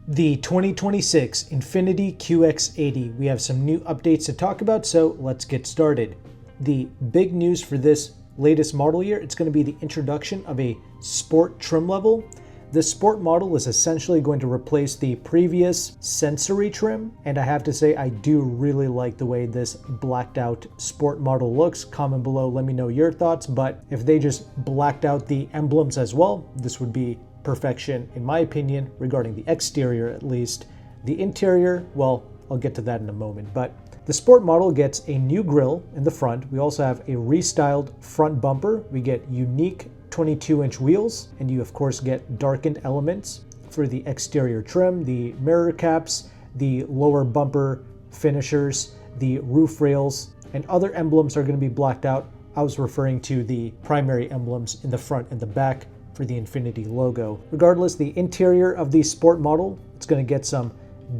The 2026 Infiniti QX80. We have some new updates to talk about, so let's get started. The big news for this latest model year, it's going to be the introduction of a sport trim level. The sport model is essentially going to replace the previous sensory trim, and I have to say I do really like the way this blacked out sport model looks. Comment below, let me know your thoughts, but if they just blacked out the emblems as well, this would be perfection in my opinion regarding the exterior at least. The interior, well, I'll get to that in a moment, but the sport model gets a new grille in the front. We also have a restyled front bumper. We get unique 22-inch wheels, and you of course get darkened elements for the exterior trim, the mirror caps, the lower bumper finishers, the roof rails, and other emblems are going to be blacked out. I was referring to the primary emblems in the front and the back for the Infiniti logo. Regardless, the interior of the sport model, it's going to get some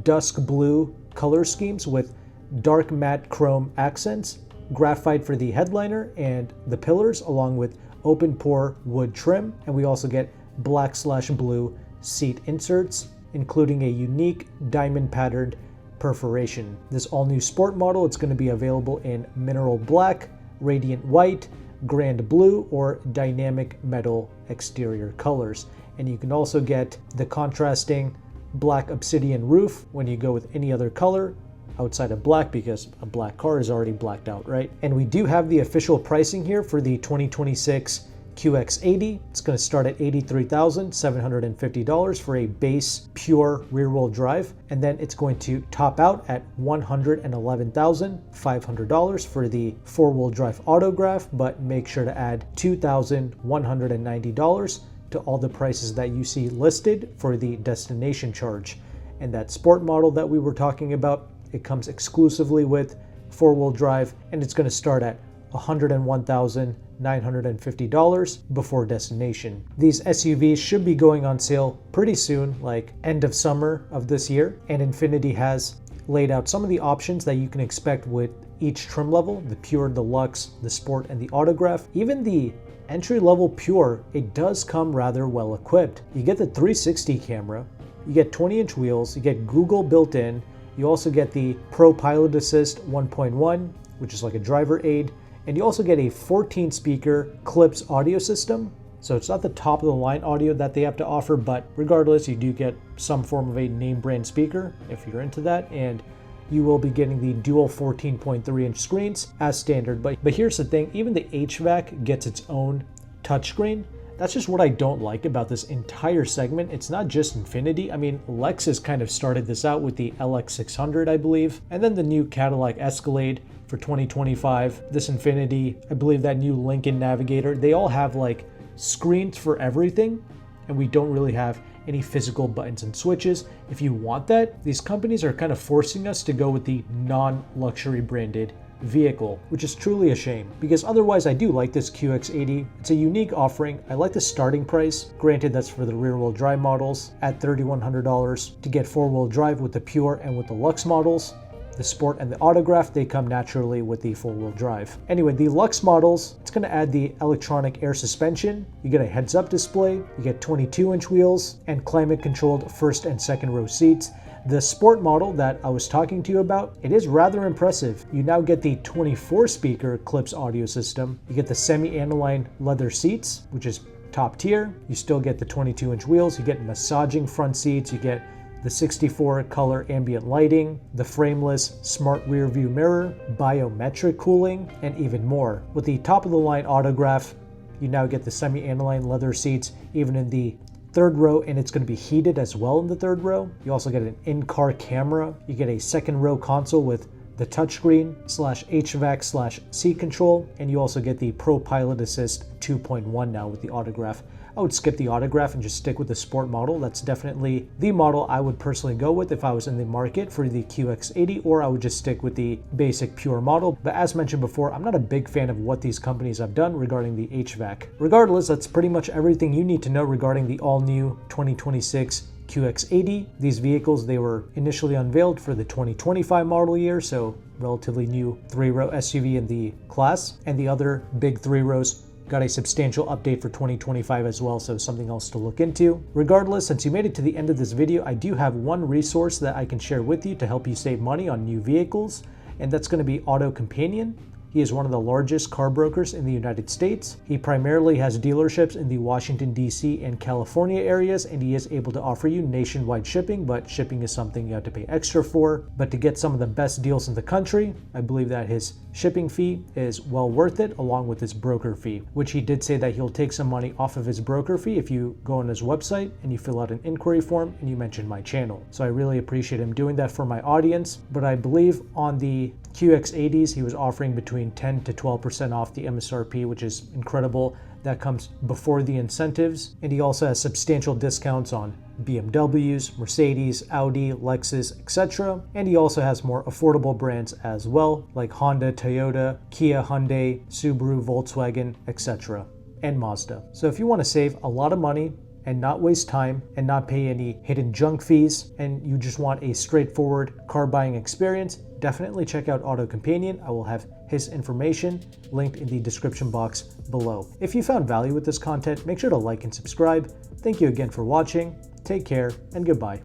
dusk blue color schemes with dark matte chrome accents, graphite for the headliner and the pillars, along with open pore wood trim. And we also get black/blue seat inserts, including a unique diamond patterned perforation. This all new sport model, it's going to be available in mineral black, radiant white, grand blue, or dynamic metal exterior colors. And you can also get the contrasting black obsidian roof when you go with any other color outside of black, because a black car is already blacked out, right? And we do have the official pricing here for the 2026 QX80. It's going to start at $83,750 for a base pure rear-wheel drive, and then it's going to top out at $111,500 for the four-wheel drive autograph, but make sure to add $2,190 to all the prices that you see listed for the destination charge. And that sport model that we were talking about, it comes exclusively with four-wheel drive, and it's going to start at $101,950 before destination. These SUVs should be going on sale pretty soon, like end of summer of this year, and Infiniti has laid out some of the options that you can expect with each trim level: the Pure, the Luxe, the Sport, and the Autograph. Even the entry-level Pure, it does come rather well equipped. You get the 360 camera, you get 20-inch wheels, you get Google built in, you also get the Pro Pilot Assist 1.1, which is like a driver aid, and you also get a 14-speaker Clips audio system. So it's not the top of the line audio that they have to offer, but regardless, you do get some form of a name brand speaker if you're into that, and you will be getting the dual 14.3-inch screens as standard. But here's the thing, even the HVAC gets its own touchscreen. That's just what I don't like about this entire segment. It's not just Infiniti. I mean, Lexus kind of started this out with the LX600, I believe, and then the new Cadillac Escalade for 2025. This Infiniti, I believe that new Lincoln Navigator, they all have like screens for everything, and we don't really have any physical buttons and switches. If you want that, these companies are kind of forcing us to go with the non-luxury branded vehicle, which is truly a shame, because otherwise I do like this QX80. It's a unique offering. I like the starting price. Granted, that's for the rear-wheel drive models at $3,100. To get four-wheel drive with the Pure and with the Luxe models, the Sport and the Autograph, they come naturally with the four-wheel drive. Anyway, the Luxe models, it's going to add the electronic air suspension. You get a heads-up display, you get 22-inch wheels, and climate-controlled first and second row seats. The Sport model that I was talking to you about, it is rather impressive. You now get the 24-speaker Clips audio system. You get the semi-aniline leather seats, which is top tier. You still get the 22-inch wheels. You get massaging front seats. You get the 64 color ambient lighting, the frameless smart rear view mirror, biometric cooling, and even more. With the top of the line Autograph, you now get the semi-aniline leather seats even in the third row, and it's going to be heated as well in the third row. You also get an in-car camera. You get a second row console with the touchscreen / HVAC / seat control, and you also get the Pro Pilot Assist 2.1 now with the Autograph. I would skip the Autograph and just stick with the Sport model. That's definitely the model I would personally go with if I was in the market for the QX80, or I would just stick with the basic Pure model. But as mentioned before, I'm not a big fan of what these companies have done regarding the HVAC. Regardless, that's pretty much everything you need to know regarding the all-new 2026 QX80. These vehicles, they were initially unveiled for the 2025 model year, so relatively new three-row SUV in the class, and the other big three rows got a substantial update for 2025 as well, so something else to look into. Regardless, since you made it to the end of this video, I do have one resource that I can share with you to help you save money on new vehicles, and that's going to be AutoCompanion. He is one of the largest car brokers in the United States. He primarily has dealerships in the Washington, D.C. and California areas, and he is able to offer you nationwide shipping, but shipping is something you have to pay extra for. But to get some of the best deals in the country, I believe that his shipping fee is well worth it, along with his broker fee, which he did say that he'll take some money off of his broker fee if you go on his website and you fill out an inquiry form and you mention my channel. So I really appreciate him doing that for my audience. But I believe on the QX80s, he was offering between 10 to 12% off the MSRP, which is incredible. That comes before the incentives. And he also has substantial discounts on BMWs, Mercedes, Audi, Lexus, etc. And he also has more affordable brands as well, like Honda, Toyota, Kia, Hyundai, Subaru, Volkswagen, etc. and Mazda. So if you want to save a lot of money and not waste time and not pay any hidden junk fees, and you just want a straightforward car buying experience, definitely check out AutoCompanion. I will have his information linked in the description box below. If you found value with this content, make sure to like and subscribe. Thank you again for watching. Take care and goodbye.